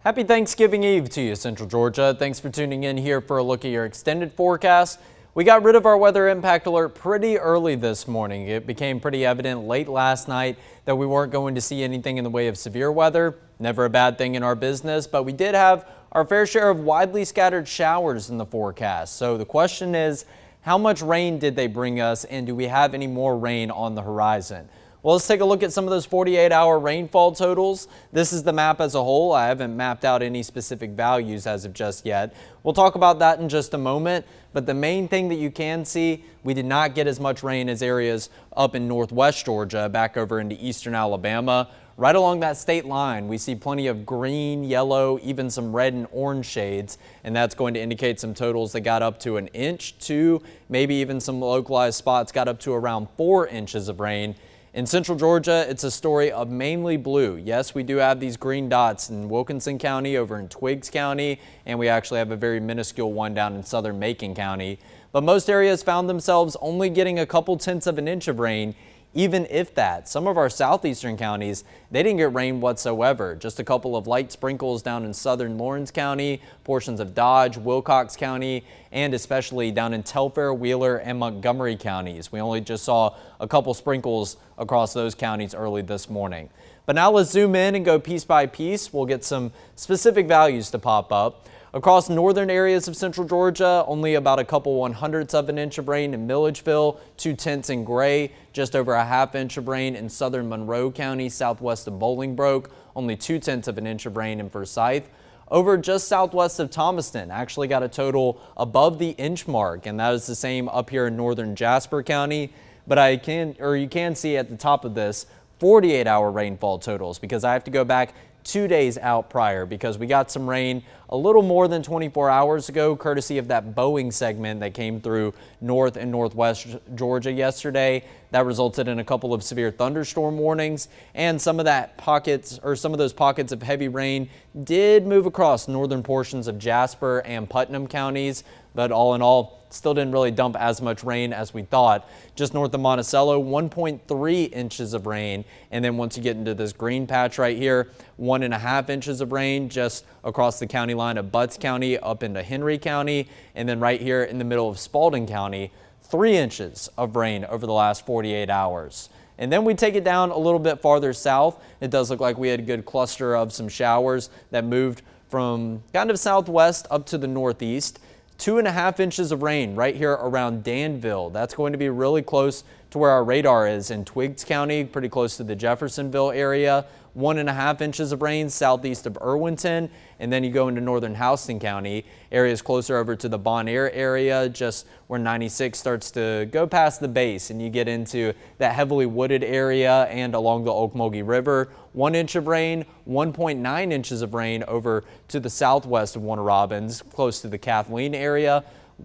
Happy Thanksgiving Eve to you, Central Georgia. Thanks for tuning in here for a look at your extended forecast. We got rid of our weather impact alert pretty early this morning. It became pretty evident late last night that we weren't going to see anything in the way of severe weather. Never a bad thing in our business, but we did have our fair share of widely scattered showers in the forecast. So the question is, how much rain did they bring us, and do we have any more rain on the horizon? Well, let's take a look at some of those 48-hour rainfall totals. This is the map as a whole. I haven't mapped out any specific values as of just yet. We'll talk about that in just a moment, but the main thing that you can see, we did not get as much rain as areas up in northwest Georgia, back over into eastern Alabama. Right along that state line, we see plenty of green, yellow, even some red and orange shades, and that's going to indicate some totals that got up to an inch, 2, maybe even some localized spots got up to around 4 inches of rain. In central Georgia, it's a story of mainly blue. Yes, we do have these green dots in Wilkinson County, over in Twiggs County, and we actually have a very minuscule one down in southern Macon County. But most areas found themselves only getting a couple tenths of an inch of rain, even if that. Some of our southeastern counties, they didn't get rain whatsoever. Just a couple of light sprinkles down in southern Lawrence County, portions of Dodge, Wilcox County, and especially down in Telfair, Wheeler, and Montgomery counties. We only just saw a couple sprinkles across those counties early this morning. But now let's zoom in and go piece by piece. We'll get some specific values to pop up. Across northern areas of central Georgia, only about a couple 1/100ths of an inch of rain in Milledgeville, 2/10 in Gray, just over a ½ inch of rain in southern Monroe County, southwest of Bolingbroke, only 2/10 of an inch of rain in Forsyth. Over just southwest of Thomaston, actually got a total above the inch mark, and that is the same up here in northern Jasper County. But you can see at the top of this 48-hour rainfall totals, because I have to go back 2 days out prior, because we got some rain a little more than 24 hours ago, courtesy of that Boeing segment that came through north and northwest Georgia yesterday. That resulted in a couple of severe thunderstorm warnings, and some of those pockets of heavy rain did move across northern portions of Jasper and Putnam counties. But all in all, still didn't really dump as much rain as we thought. Just north of Monticello, 1.3 inches of rain. And then once you get into this green patch right here, 1.5 inches of rain just across the county line of Butts County up into Henry County. And then right here in the middle of Spalding County, 3 inches of rain over the last 48 hours. And then we take it down a little bit farther south. It does look like we had a good cluster of some showers that moved from kind of southwest up to the northeast. 2.5 inches of rain right here around Danville. That's going to be really close to where our radar is in Twiggs County, pretty close to the Jeffersonville area. 1.5 inches of rain southeast of Irwinton, and then you go into northern Houston County, areas closer over to the Bon Air area, just where 96 starts to go past the base, and you get into that heavily wooded area and along the Ocmulgee River. 1 inch of rain, 1.9 inches of rain over to the southwest of Warner Robins, close to the Kathleen area.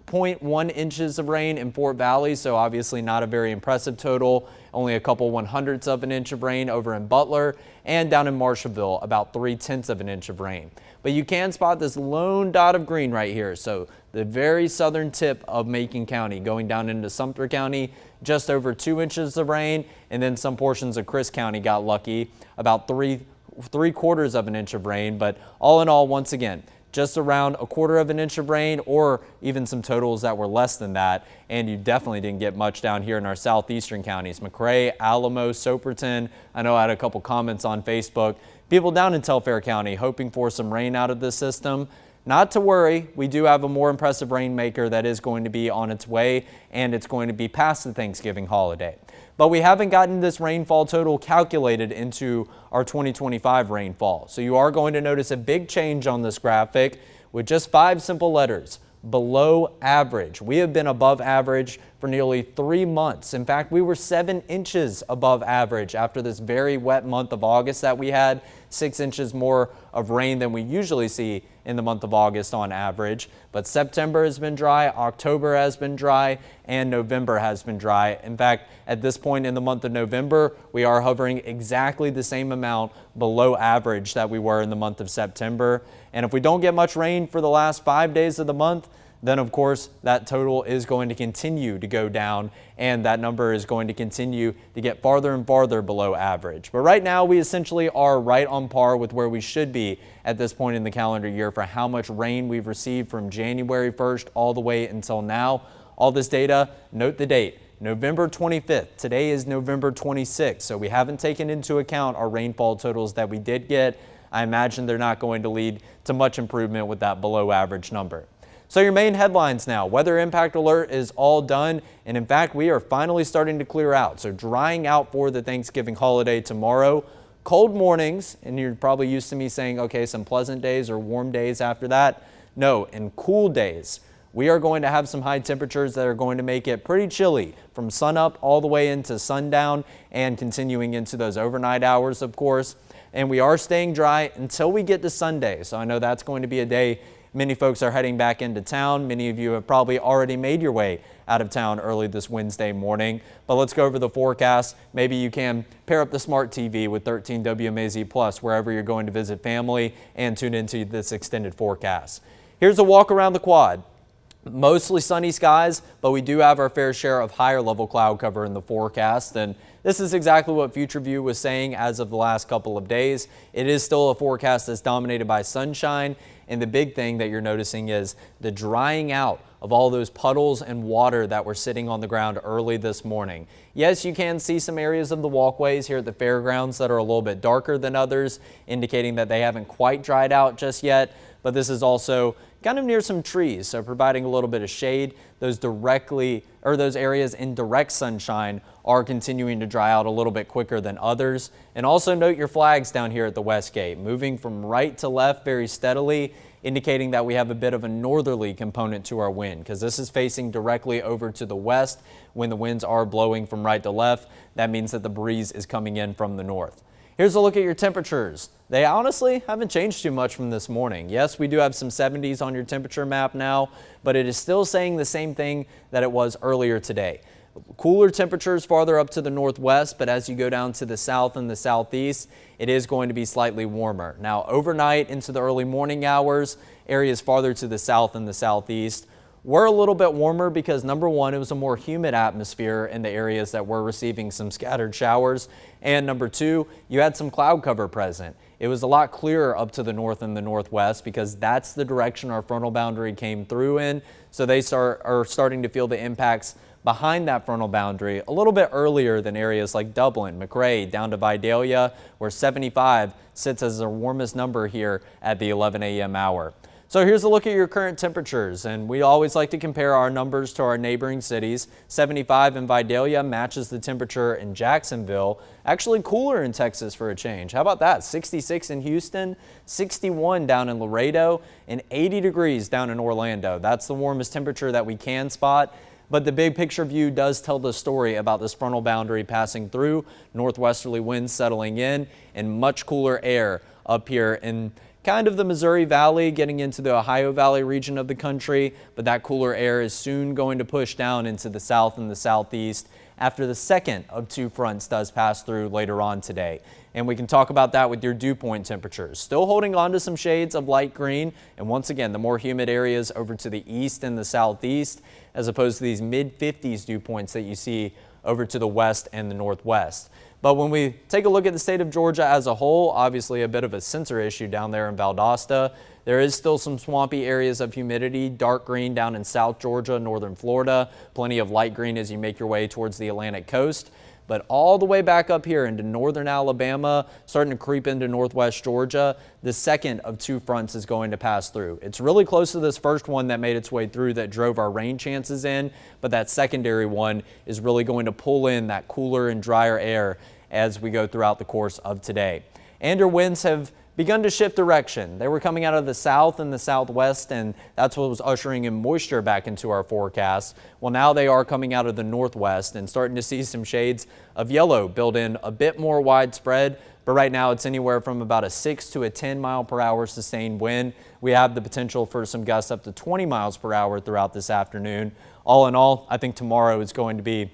0.1 inches of rain in Fort Valley, so obviously not a very impressive total. Only a couple 1/100ths of an inch of rain over in Butler, and down in Marshallville, about 3/10 of an inch of rain. But you can spot this lone dot of green right here. So the very southern tip of Macon County going down into Sumter County, just over 2 inches of rain, and then some portions of Chris County got lucky, about 3/4 of an inch of rain. But all in all, once again, just around 1/4 of an inch of rain, or even some totals that were less than that. And you definitely didn't get much down here in our southeastern counties. McRae, Alamo, Soperton. I know I had a couple comments on Facebook. People down in Telfair County hoping for some rain out of this system. Not to worry, we do have a more impressive rainmaker that is going to be on its way, and it's going to be past the Thanksgiving holiday. But we haven't gotten this rainfall total calculated into our 2025 rainfall. So you are going to notice a big change on this graphic with just 5 simple letters: below average. We have been above average for nearly 3 months. In fact, we were 7 inches above average after this very wet month of August that we had. 6 inches more of rain than we usually see in the month of August on average. But September has been dry, October has been dry, and November has been dry. In fact, at this point in the month of November, we are hovering exactly the same amount below average that we were in the month of September. And if we don't get much rain for the last 5 days of the month, then of course that total is going to continue to go down and that number is going to continue to get farther and farther below average. But right now we essentially are right on par with where we should be at this point in the calendar year for how much rain we've received from January 1st all the way until now. All this data, note the date, November 25th. Today is November 26th, so we haven't taken into account our rainfall totals that we did get. I imagine they're not going to lead to much improvement with that below average number. So your main headlines now, weather impact alert is all done. And in fact, we are finally starting to clear out. So drying out for the Thanksgiving holiday tomorrow. Cold mornings, and you're probably used to me saying, okay, some pleasant days or warm days after that. No, and cool days. We are going to have some high temperatures that are going to make it pretty chilly from sunup all the way into sundown and continuing into those overnight hours, of course. And we are staying dry until we get to Sunday. So I know that's going to be a day many folks are heading back into town. Many of you have probably already made your way out of town early this Wednesday morning. But let's go over the forecast. Maybe you can pair up the smart TV with 13 WMAZ Plus wherever you're going to visit family and tune into this extended forecast. Here's a walk around the quad. Mostly sunny skies, but we do have our fair share of higher level cloud cover in the forecast. And this is exactly what FutureView was saying as of the last couple of days. It is still a forecast that's dominated by sunshine. And the big thing that you're noticing is the drying out of all those puddles and water that were sitting on the ground early this morning. Yes, you can see some areas of the walkways here at the fairgrounds that are a little bit darker than others, indicating that they haven't quite dried out just yet. But this is also kind of near some trees, so providing a little bit of shade. Those areas in direct sunshine are continuing to dry out a little bit quicker than others. And also note your flags down here at the west gate, moving from right to left very steadily, indicating that we have a bit of a northerly component to our wind, because this is facing directly over to the west. When the winds are blowing from right to left, that means that the breeze is coming in from the north. Here's a look at your temperatures. They honestly haven't changed too much from this morning. Yes, we do have some 70s on your temperature map now, but it is still saying the same thing that it was earlier today. Cooler temperatures farther up to the northwest, but as you go down to the south and the southeast, it is going to be slightly warmer. Now, overnight into the early morning hours, areas farther to the south and the southeast were a little bit warmer because, number one, it was a more humid atmosphere in the areas that were receiving some scattered showers. And number two, you had some cloud cover present. It was a lot clearer up to the north and the northwest because that's the direction our frontal boundary came through in. So they are starting to feel the impacts behind that frontal boundary a little bit earlier than areas like Dublin, McRae, down to Vidalia, where 75 sits as the warmest number here at the 11 a.m. hour. So here's a look at your current temperatures, and we always like to compare our numbers to our neighboring cities. 75 in Vidalia matches the temperature in Jacksonville. Actually cooler in Texas for a change. How about that? 66 in Houston, 61 down in Laredo, and 80 degrees down in Orlando. That's the warmest temperature that we can spot. But the big picture view does tell the story about this frontal boundary passing through, northwesterly winds settling in, and much cooler air up here in kind of the Missouri Valley, getting into the Ohio Valley region of the country. But that cooler air is soon going to push down into the south and the southeast after the second of two fronts does pass through later on today. And we can talk about that with your dew point temperatures. Still holding on to some shades of light green. And once again, the more humid areas over to the east and the southeast, as opposed to these mid-50s dew points that you see over to the west and the northwest. But when we take a look at the state of Georgia as a whole, obviously a bit of a sensor issue down there in Valdosta. There is still some swampy areas of humidity, dark green down in South Georgia, northern Florida, plenty of light green as you make your way towards the Atlantic coast. But all the way back up here into northern Alabama, starting to creep into northwest Georgia, the second of two fronts is going to pass through. It's really close to this first one that made its way through that drove our rain chances in, but that secondary one is really going to pull in that cooler and drier air as we go throughout the course of today. And your winds have begun to shift direction. They were coming out of the south and the southwest, and that's what was ushering in moisture back into our forecast. Well, now they are coming out of the northwest and starting to see some shades of yellow build in a bit more widespread. But right now it's anywhere from about a 6 to a 10 mile per hour sustained wind. We have the potential for some gusts up to 20 miles per hour throughout this afternoon. All in all, I think tomorrow is going to be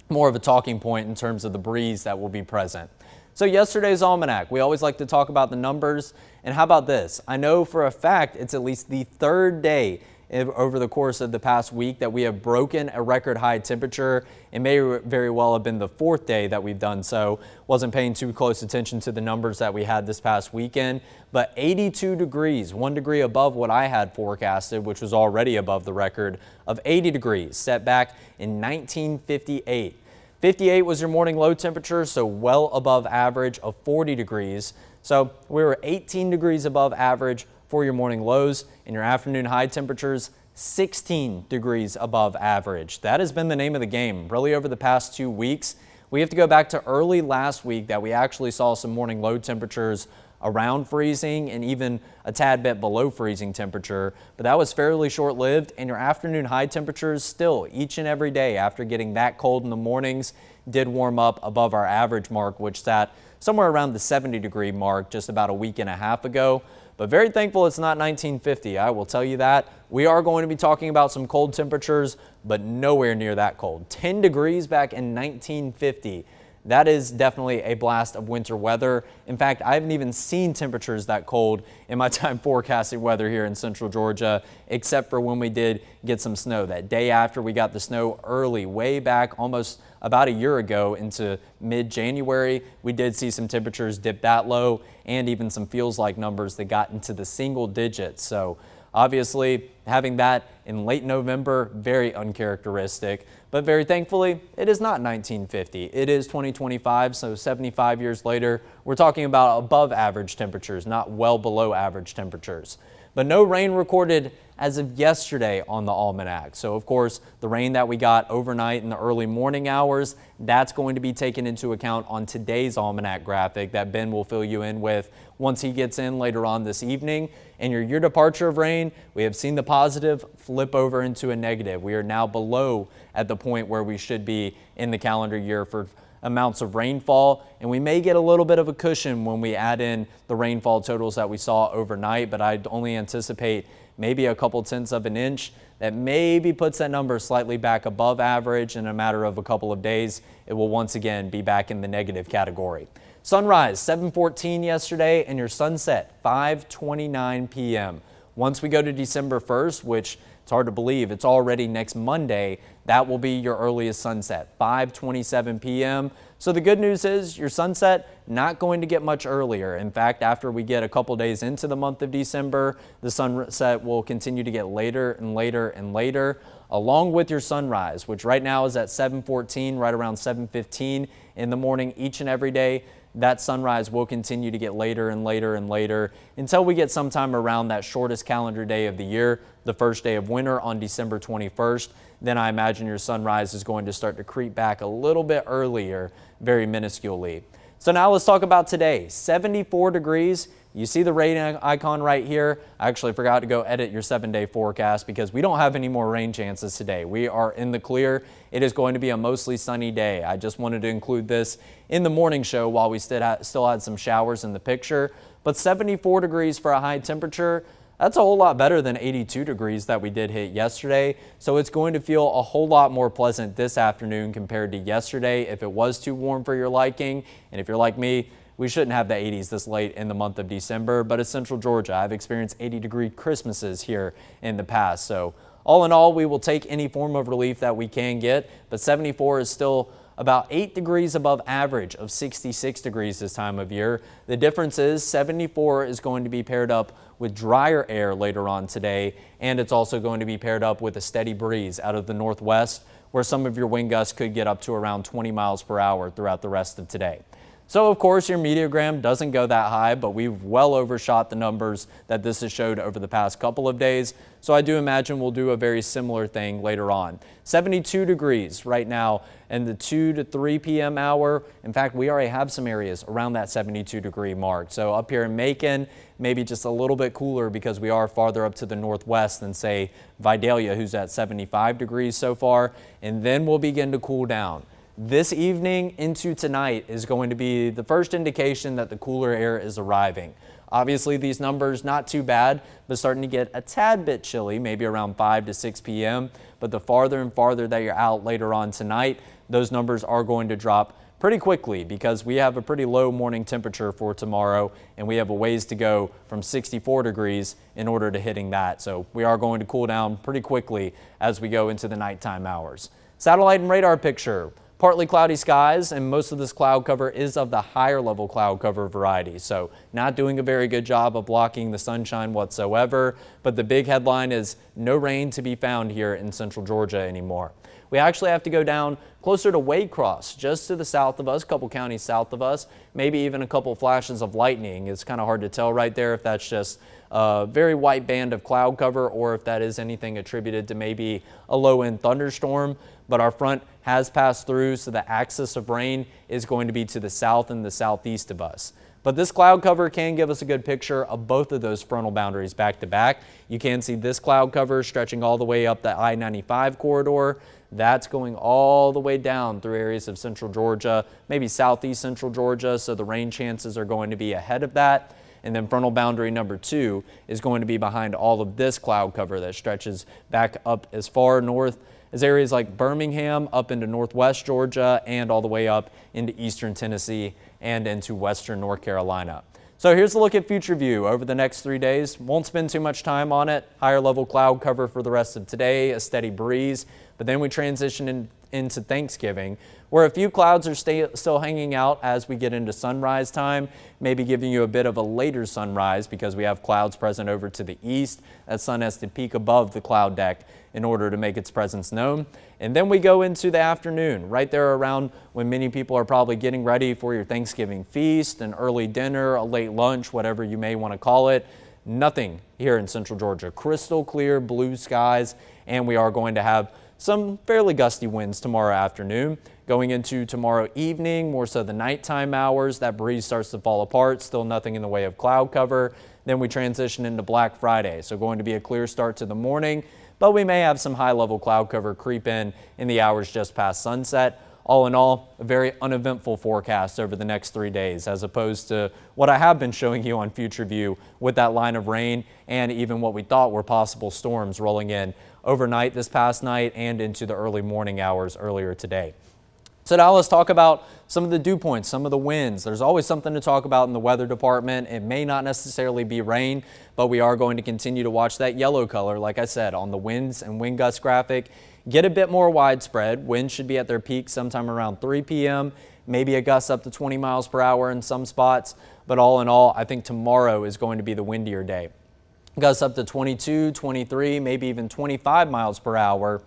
more of a talking point in terms of the breeze that will be present. So yesterday's almanac, we always like to talk about the numbers. And how about this? I know for a fact it's at least the third day over the course of the past week that we have broken a record high temperature. It may very well have been the 4th day that we've done so. Wasn't paying too close attention to the numbers that we had this past weekend, but 82 degrees, 1 degree above what I had forecasted, which was already above the record of 80 degrees set back in 1958. 58 was your morning low temperature, so well above average of 40 degrees. So we were 18 degrees above average for your morning lows, and your afternoon high temperatures 16 degrees above average. That has been the name of the game really over the past 2 weeks. We have to go back to early last week that we actually saw some morning low temperatures around freezing and even a tad bit below freezing temperature, but that was fairly short-lived, and your afternoon high temperatures still each and every day after getting that cold in the mornings did warm up above our average mark, which sat somewhere around the 70-degree mark just about a week and a half ago. But very thankful it's not 1950, I will tell you that. We are going to be talking about some cold temperatures, but nowhere near that cold. 10 degrees back in 1950. That is definitely a blast of winter weather. In fact, I haven't even seen temperatures that cold in my time forecasting weather here in central Georgia, except for when we did get some snow. That day after we got the snow early, way back almost about a year ago into mid-January, we did see some temperatures dip that low and even some feels like numbers that got into the single digits. So obviously, having that in late November, very uncharacteristic, but very thankfully, it is not 1950. It is 2025, so 75 years later, we're talking about above average temperatures, not well below average temperatures. But no rain recorded as of yesterday on the almanac. So of course, the rain that we got overnight in the early morning hours, that's going to be taken into account on today's almanac graphic that Ben will fill you in with once he gets in later on this evening. And your year departure of rain, we have seen the positive flip over into a negative. We are now below at the point where we should be in the calendar year for amounts of rainfall, and we may get a little bit of a cushion when we add in the rainfall totals that we saw overnight, but I'd only anticipate maybe a couple tenths of an inch. That maybe puts that number slightly back above average. In a matter of a couple of days, it will once again be back in the negative category. Sunrise 7:14 yesterday, and your sunset 5:29 p.m. Once we go to December 1st, which it's hard to believe it's already next Monday, that will be your earliest sunset, 5:27 p.m. So the good news is your sunset not going to get much earlier. In fact, after we get a couple days into the month of December, the sunset will continue to get later and later and later, along with your sunrise, which right now is at 7:14, right around 7:15 in the morning each and every day. That sunrise will continue to get later and later and later until we get sometime around that shortest calendar day of the year, the first day of winter on December 21st. Then I imagine your sunrise is going to start to creep back a little bit earlier, very minusculely. So now let's talk about today. 74 degrees. You see the rain icon right here. I actually forgot to go edit your 7-day forecast because we don't have any more rain chances today. We are in the clear. It is going to be a mostly sunny day. I just wanted to include this in the morning show while we still had some showers in the picture. But 74 degrees for a high temperature, that's a whole lot better than 82 degrees that we did hit yesterday. So it's going to feel a whole lot more pleasant this afternoon compared to yesterday if it was too warm for your liking. And if you're like me, we shouldn't have the 80s this late in the month of December, but it's central Georgia. I've experienced 80-degree Christmases here in the past. So all in all, we will take any form of relief that we can get, but 74 is still about 8 degrees above average of 66 degrees this time of year. The difference is 74 is going to be paired up with drier air later on today, and it's also going to be paired up with a steady breeze out of the northwest, where some of your wind gusts could get up to around 20 miles per hour throughout the rest of today. So of course your meteogram doesn't go that high, but we've well overshot the numbers that this has showed over the past couple of days. So I do imagine we'll do a very similar thing later on. 72 degrees right now in the 2 to 3 p.m. hour. In fact, we already have some areas around that 72 degree mark. So up here in Macon, maybe just a little bit cooler because we are farther up to the northwest than say Vidalia, who's at 75 degrees so far. And then we'll begin to cool down. This evening into tonight is going to be the first indication that the cooler air is arriving. Obviously, these numbers not too bad, but starting to get a tad bit chilly, maybe around 5 to 6 p.m. But the farther and farther that you're out later on tonight, those numbers are going to drop pretty quickly because we have a pretty low morning temperature for tomorrow, and we have a ways to go from 64 degrees in order to hitting that. So we are going to cool down pretty quickly as we go into the nighttime hours. Satellite and radar picture. Partly cloudy skies, and most of this cloud cover is of the higher level cloud cover variety. So not doing a very good job of blocking the sunshine whatsoever. But the big headline is no rain to be found here in central Georgia anymore. We actually have to go down closer to Waycross, just to the south of us, a couple counties south of us, maybe even a couple flashes of lightning. It's kind of hard to tell right there if that's just a very white band of cloud cover or if that is anything attributed to maybe a low-end thunderstorm. But our front has passed through, so the axis of rain is going to be to the south and the southeast of us. But this cloud cover can give us a good picture of both of those frontal boundaries back to back. You can see this cloud cover stretching all the way up the I-95 corridor. That's going all the way down through areas of central Georgia, maybe southeast central Georgia, so the rain chances are going to be ahead of that. And then frontal boundary number 2 is going to be behind all of this cloud cover that stretches back up as far north as areas like Birmingham, up into northwest Georgia, and all the way up into eastern Tennessee and into western North Carolina. So here's a look at future view over the next 3 days. Won't spend too much time on it. Higher level cloud cover for the rest of today, a steady breeze. But then we transition into Thanksgiving, where a few clouds are still hanging out as we get into sunrise time, maybe giving you a bit of a later sunrise because we have clouds present over to the east. That sun has to peak above the cloud deck in order to make its presence known. And then we go into the afternoon, right there around when many people are probably getting ready for your Thanksgiving feast, an early dinner, a late lunch, whatever you may want to call it. Nothing here in central Georgia. Crystal clear blue skies, and we are going to have some fairly gusty winds tomorrow afternoon. Going into tomorrow evening, more so the nighttime hours, that breeze starts to fall apart. Still nothing in the way of cloud cover. Then we transition into Black Friday. So going to be a clear start to the morning, but we may have some high level cloud cover creep in the hours just past sunset. All in all, a very uneventful forecast over the next 3 days, as opposed to what I have been showing you on Future View with that line of rain and even what we thought were possible storms rolling in overnight this past night and into the early morning hours earlier today. So now let's talk about some of the dew points, some of the winds. There's always something to talk about in the weather department. It may not necessarily be rain, but we are going to continue to watch that yellow color, like I said, on the winds and wind gust graphic. Get a bit more widespread. Winds should be at their peak sometime around 3 p.m., maybe a gust up to 20 miles per hour in some spots. But all in all, I think tomorrow is going to be the windier day. Gusts up to 22, 23, maybe even 25 miles per hour.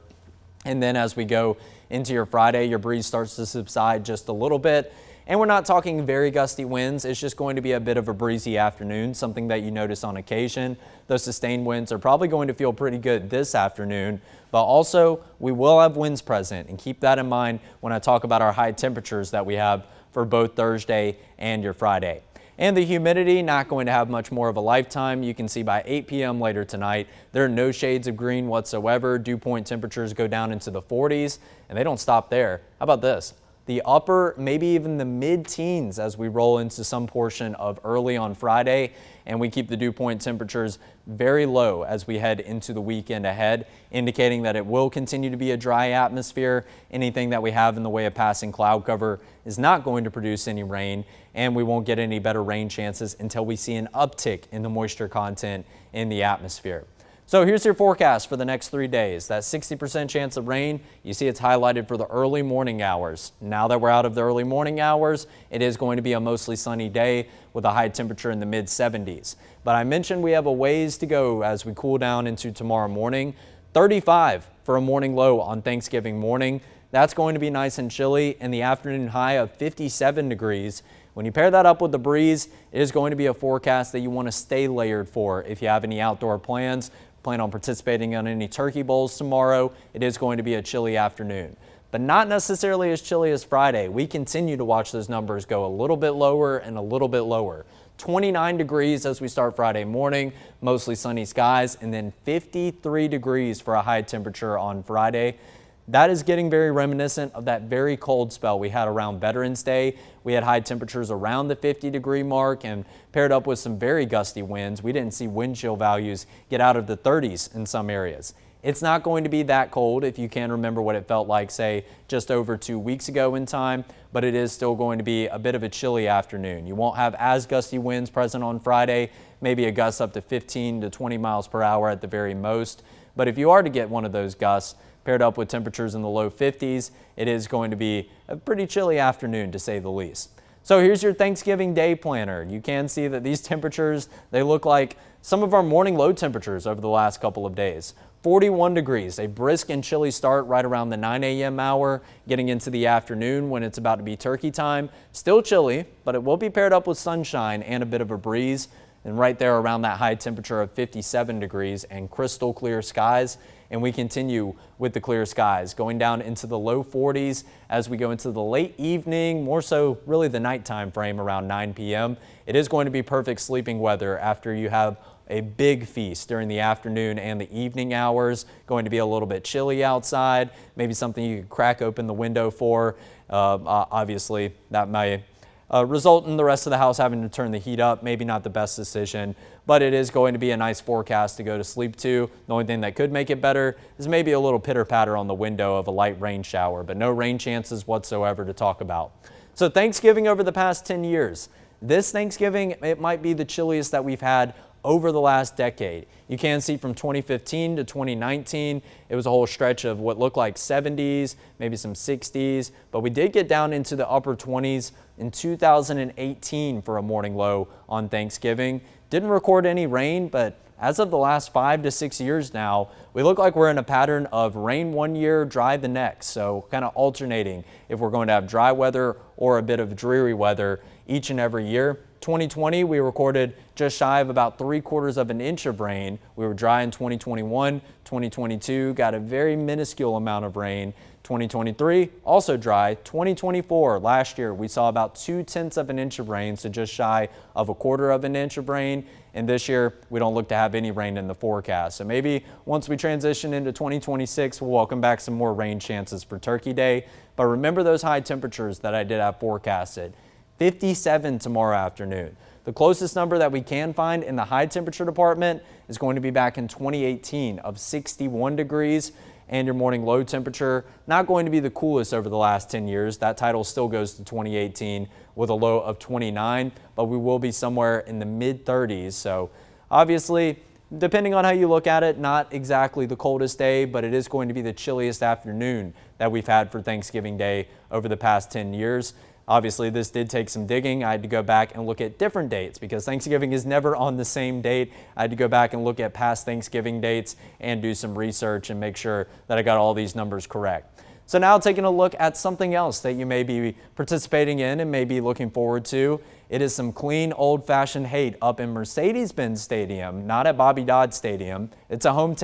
And then as we go into your Friday, your breeze starts to subside just a little bit. And we're not talking very gusty winds. It's just going to be a bit of a breezy afternoon, something that you notice on occasion. Those sustained winds are probably going to feel pretty good this afternoon, but also we will have winds present, and keep that in mind when I talk about our high temperatures that we have for both Thursday and your Friday. And the humidity, not going to have much more of a lifetime. You can see by 8 p.m. later tonight, there are no shades of green whatsoever. Dew point temperatures go down into the 40s, and they don't stop there. How about this? The upper, maybe even the mid-teens as we roll into some portion of early on Friday, and we keep the dew point temperatures very low as we head into the weekend ahead, indicating that it will continue to be a dry atmosphere. Anything that we have in the way of passing cloud cover is not going to produce any rain, and we won't get any better rain chances until we see an uptick in the moisture content in the atmosphere. So here's your forecast for the next 3 days. That 60% chance of rain, you see it's highlighted for the early morning hours. Now that we're out of the early morning hours, it is going to be a mostly sunny day with a high temperature in the mid 70s. But I mentioned we have a ways to go as we cool down into tomorrow morning. 35 for a morning low on Thanksgiving morning. That's going to be nice and chilly, and the afternoon high of 57 degrees. When you pair that up with the breeze, it is going to be a forecast that you want to stay layered for if you have any outdoor plans. Plan on participating on any turkey bowls tomorrow. It is going to be a chilly afternoon, but not necessarily as chilly as Friday. We continue to watch those numbers go a little bit lower and a little bit lower. 29 degrees as we start Friday morning, mostly sunny skies, and then 53 degrees for a high temperature on Friday. That is getting very reminiscent of that very cold spell we had around Veterans Day. We had high temperatures around the 50-degree mark, and paired up with some very gusty winds, we didn't see wind chill values get out of the 30s in some areas. It's not going to be that cold if you can remember what it felt like, say, just over 2 weeks ago in time, but it is still going to be a bit of a chilly afternoon. You won't have as gusty winds present on Friday, maybe a gust up to 15 to 20 miles per hour at the very most. But if you are to get one of those gusts, paired up with temperatures in the low 50s, it is going to be a pretty chilly afternoon to say the least. So here's your Thanksgiving Day planner. You can see that these temperatures, they look like some of our morning low temperatures over the last couple of days. 41 degrees, a brisk and chilly start right around the 9 a.m. hour, getting into the afternoon when it's about to be turkey time. Still chilly, but it will be paired up with sunshine and a bit of a breeze. And right there around that high temperature of 57 degrees and crystal clear skies. And we continue with the clear skies going down into the low 40s as we go into the late evening, more so really the nighttime frame around 9 p.m. It is going to be perfect sleeping weather after you have a big feast during the afternoon and the evening hours. Going to be a little bit chilly outside, maybe something you could crack open the window for. Obviously, that may result in the rest of the house having to turn the heat up. Maybe not the best decision, but it is going to be a nice forecast to go to sleep to. The only thing that could make it better is maybe a little pitter patter on the window of a light rain shower, but no rain chances whatsoever to talk about. So Thanksgiving over the past 10 years. This Thanksgiving, it might be the chilliest that we've had over the last decade. You can see from 2015 to 2019, it was a whole stretch of what looked like 70s, maybe some 60s, but we did get down into the upper 20s in 2018 for a morning low on Thanksgiving. Didn't record any rain, but as of the last 5 to 6 years now, we look like we're in a pattern of rain one year, dry the next. So kind of alternating if we're going to have dry weather or a bit of dreary weather each and every year. 2020, we recorded just shy of about 3/4 of an inch of rain. We were dry in 2021. 2022 got a very minuscule amount of rain. 2023 also dry. 2024 last year we saw about 2/10 of an inch of rain, so just shy of 1/4 of an inch of rain. And this year we don't look to have any rain in the forecast. So maybe once we transition into 2026, we'll welcome back some more rain chances for Turkey Day. But remember those high temperatures that I did have forecasted. 57 tomorrow afternoon. The closest number that we can find in the high temperature department is going to be back in 2018 of 61 degrees. And your morning low temperature, not going to be the coolest over the last 10 years. That title still goes to 2018 with a low of 29, but we will be somewhere in the mid 30s. So obviously, depending on how you look at it, not exactly the coldest day, but it is going to be the chilliest afternoon that we've had for Thanksgiving Day over the past 10 years. Obviously, this did take some digging. I had to go back and look at different dates because Thanksgiving is never on the same date. I had to go back and look at past Thanksgiving dates and do some research and make sure that I got all these numbers correct. So now taking a look at something else that you may be participating in and may be looking forward to. It is some clean, old-fashioned hate up in Mercedes-Benz Stadium, not at Bobby Dodd Stadium. It's a home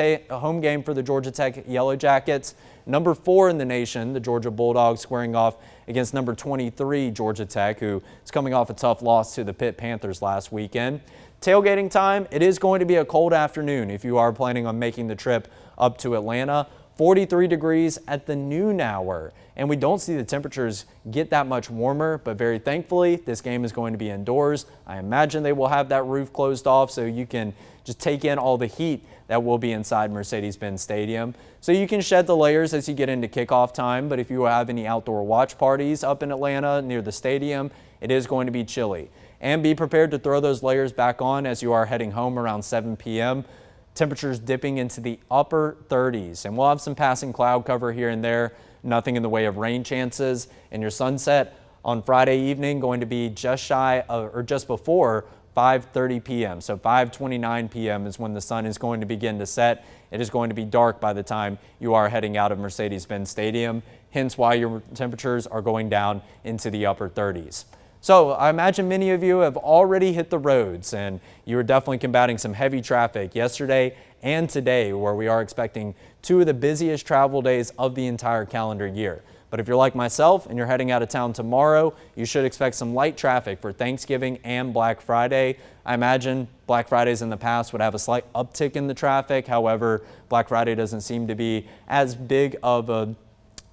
game for the Georgia Tech Yellow Jackets. Number 4 in the nation, the Georgia Bulldogs, squaring off against number 23, Georgia Tech, who is coming off a tough loss to the Pitt Panthers last weekend. Tailgating time, it is going to be a cold afternoon if you are planning on making the trip up to Atlanta. 43 degrees at the noon hour, and we don't see the temperatures get that much warmer, but very thankfully this game is going to be indoors. I imagine they will have that roof closed off so you can just take in all the heat that will be inside Mercedes-Benz Stadium. So you can shed the layers as you get into kickoff time, but if you have any outdoor watch parties up in Atlanta near the stadium, it is going to be chilly. And be prepared to throw those layers back on as you are heading home around 7 p.m. Temperatures dipping into the upper 30s, and we'll have some passing cloud cover here and there. Nothing in the way of rain chances. And your sunset on Friday evening going to be just shy of, or just before 5:30 p.m. So 5:29 p.m. is when the sun is going to begin to set. It is going to be dark by the time you are heading out of Mercedes-Benz Stadium, hence why your temperatures are going down into the upper 30s. So I imagine many of you have already hit the roads and you are definitely combating some heavy traffic yesterday and today, where we are expecting 2 of the busiest travel days of the entire calendar year. But if you're like myself and you're heading out of town tomorrow, you should expect some light traffic for Thanksgiving and Black Friday. I imagine Black Fridays in the past would have a slight uptick in the traffic. However, Black Friday doesn't seem to be as big of a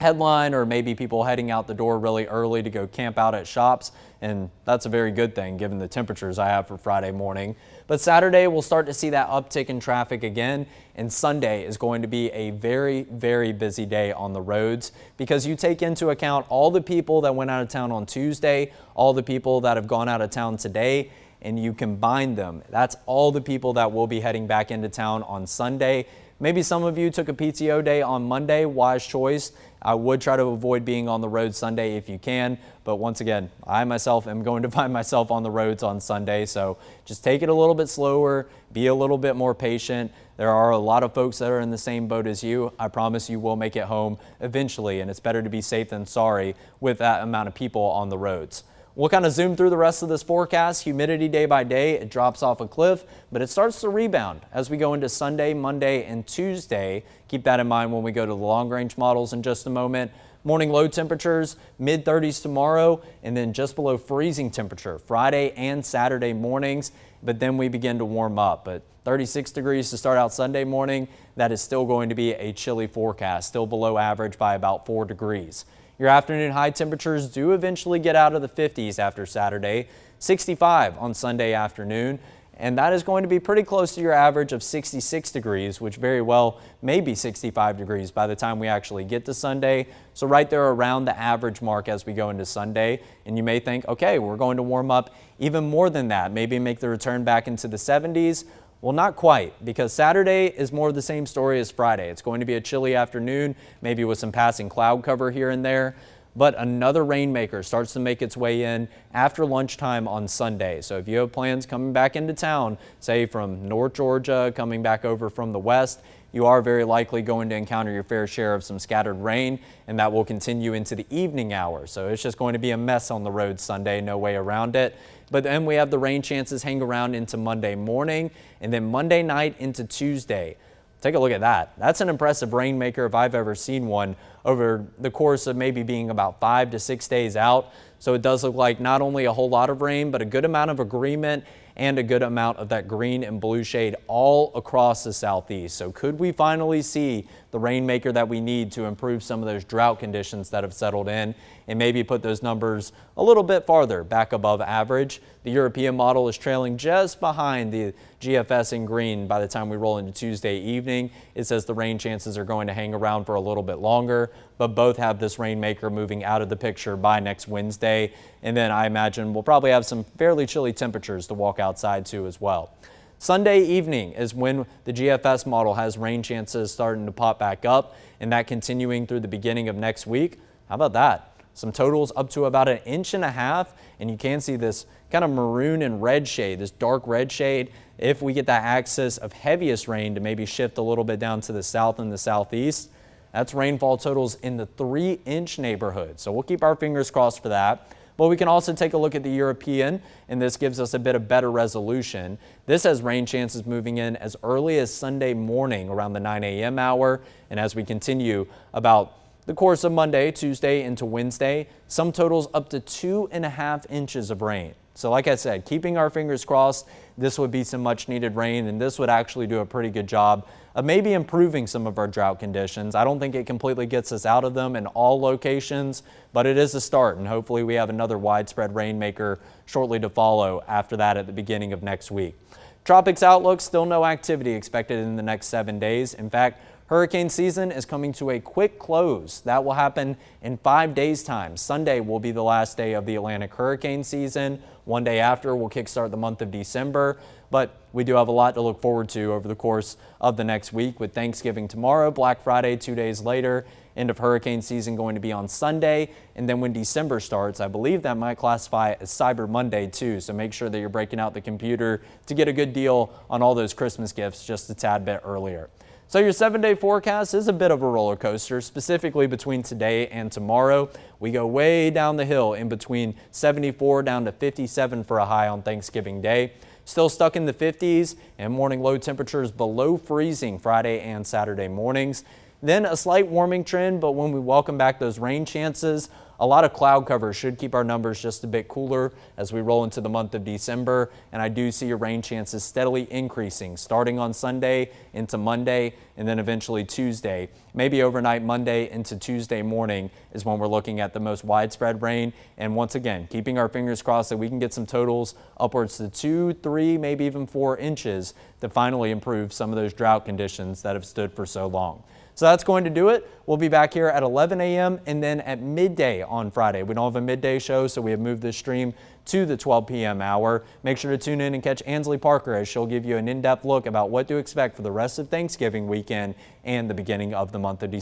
headline, or maybe people heading out the door really early to go camp out at shops, and that's a very good thing given the temperatures I have for Friday morning. But Saturday we'll start to see that uptick in traffic again, and Sunday is going to be a very, very busy day on the roads because you take into account all the people that went out of town on Tuesday, all the people that have gone out of town today, and you combine them. That's all the people that will be heading back into town on Sunday. Maybe some of you took a PTO day on Monday, wise choice. I would try to avoid being on the road Sunday if you can, but once again, I myself am going to find myself on the roads on Sunday, so just take it a little bit slower, be a little bit more patient. There are a lot of folks that are in the same boat as you. I promise you will make it home eventually, and it's better to be safe than sorry with that amount of people on the roads. We'll kind of zoom through the rest of this forecast. Humidity day by day, it drops off a cliff, but it starts to rebound as we go into Sunday, Monday, and Tuesday. Keep that in mind when we go to the long-range models in just a moment. Morning low temperatures, mid-30s tomorrow, and then just below freezing temperature Friday and Saturday mornings, but then we begin to warm up. But 36 degrees to start out Sunday morning, that is still going to be a chilly forecast, still below average by about 4 degrees. Your afternoon high temperatures do eventually get out of the 50s after Saturday, 65 on Sunday afternoon, and that is going to be pretty close to your average of 66 degrees, which very well may be 65 degrees by the time we actually get to Sunday. So right there around the average mark as we go into Sunday, and you may think, okay, we're going to warm up even more than that, maybe make the return back into the 70s. Well, not quite, because Saturday is more of the same story as Friday. It's going to be a chilly afternoon, maybe with some passing cloud cover here and there, but another rainmaker starts to make its way in after lunchtime on Sunday. So if you have plans coming back into town, say from North Georgia, coming back over from the west, you are very likely going to encounter your fair share of some scattered rain, and that will continue into the evening hours. So it's just going to be a mess on the road Sunday, no way around it. But then we have the rain chances hang around into Monday morning, and then Monday night into Tuesday. Take a look at that. That's an impressive rainmaker if I've ever seen one over the course of maybe being about 5 to 6 days out. So it does look like not only a whole lot of rain, but a good amount of agreement and a good amount of that green and blue shade all across the southeast. So could we finally see the rainmaker that we need to improve some of those drought conditions that have settled in and maybe put those numbers a little bit farther back above average? The European model is trailing just behind the GFS in green by the time we roll into Tuesday evening. It says the rain chances are going to hang around for a little bit longer, but both have this rainmaker moving out of the picture by next Wednesday. And then I imagine we'll probably have some fairly chilly temperatures to walk outside to as well. Sunday evening is when the GFS model has rain chances starting to pop back up, and that continuing through the beginning of next week. How about that? Some totals up to about 1.5 inches, and you can see this kind of maroon and red shade, this dark red shade. If we get that axis of heaviest rain to maybe shift a little bit down to the south and the southeast, that's rainfall totals in the 3-inch neighborhood. So we'll keep our fingers crossed for that. But we can also take a look at the European, and this gives us a bit of better resolution. This has rain chances moving in as early as Sunday morning around the 9 a.m. hour. And as we continue about the course of Monday, Tuesday into Wednesday, some totals up to 2.5 inches of rain. So like I said, keeping our fingers crossed, this would be some much needed rain, and this would actually do a pretty good job of maybe improving some of our drought conditions. I don't think it completely gets us out of them in all locations, but it is a start, and hopefully we have another widespread rainmaker shortly to follow after that at the beginning of next week. Tropics outlook, still no activity expected in the next 7 days. In fact, hurricane season is coming to a quick close. That will happen in 5 days' time. Sunday will be the last day of the Atlantic hurricane season. One day after, we'll kickstart the month of December. But we do have a lot to look forward to over the course of the next week, with Thanksgiving tomorrow, Black Friday 2 days later, end of hurricane season going to be on Sunday. And then when December starts, I believe that might classify as Cyber Monday too. So make sure that you're breaking out the computer to get a good deal on all those Christmas gifts just a tad bit earlier. So your 7-day forecast is a bit of a roller coaster, specifically between today and tomorrow. We go way down the hill in between 74 down to 57 for a high on Thanksgiving Day. Still stuck in the 50s, and morning low temperatures below freezing Friday and Saturday mornings. Then a slight warming trend, but when we welcome back those rain chances, a lot of cloud cover should keep our numbers just a bit cooler as we roll into the month of December. And I do see your rain chances steadily increasing starting on Sunday into Monday and then eventually Tuesday. Maybe overnight Monday into Tuesday morning is when we're looking at the most widespread rain. And once again, keeping our fingers crossed that we can get some totals upwards to 2, 3, maybe even 4 inches to finally improve some of those drought conditions that have stood for so long. So that's going to do it. We'll be back here at 11 a.m. and then at midday on Friday. We don't have a midday show, so we have moved this stream to the 12 p.m. hour. Make sure to tune in and catch Ansley Parker as she'll give you an in-depth look about what to expect for the rest of Thanksgiving weekend and the beginning of the month of December.